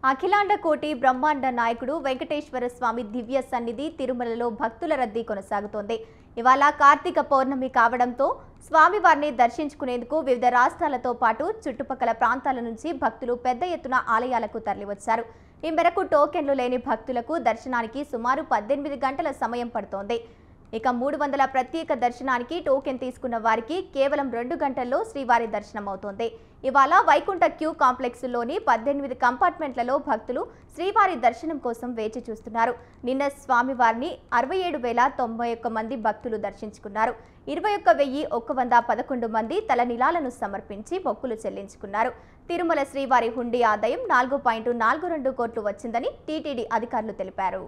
అఖిలాండ కోటి బ్రహ్మాండ నాయకుడు వెంకటేశ్వర స్వామి దివ్య సన్నిధి తిరుమలలో భక్తుల రద్దీ కొనసాగుతోంది. ఇవాళ కార్తీక పౌర్ణమి కావడంతో స్వామివారిని దర్శించుకునేందుకు వివిధ రాష్ట్రాలతో పాటు చుట్టుపక్కల ప్రాంతాల నుంచి భక్తులు పెద్ద ఎత్తున ఆలయాలకు తరలివచ్చారు. ఈ మేరకు టోకెన్లు లేని భక్తులకు దర్శనానికి సుమారు 18 గంటల సమయం పడుతోంది. ఇక 300 ప్రత్యేక దర్శనానికి టోకెన్ తీసుకున్న వారికి కేవలం 2 గంటల్లో శ్రీవారి దర్శనం అవుతోంది. ఇవాళ వైకుంఠ క్యూ కాంప్లెక్స్లోని 18 కంపార్ట్మెంట్లలో భక్తులు శ్రీవారి దర్శనం కోసం వేచి చూస్తున్నారు. నిన్న స్వామివారిని 67,091 మంది భక్తులు దర్శించుకున్నారు. 21,111 మంది తలనిలాలను సమర్పించి మొక్కులు చెల్లించుకున్నారు. తిరుమల శ్రీవారి హుండీ ఆదాయం 4.42 కోట్లు వచ్చిందని టీటీడీ అధికారులు తెలిపారు.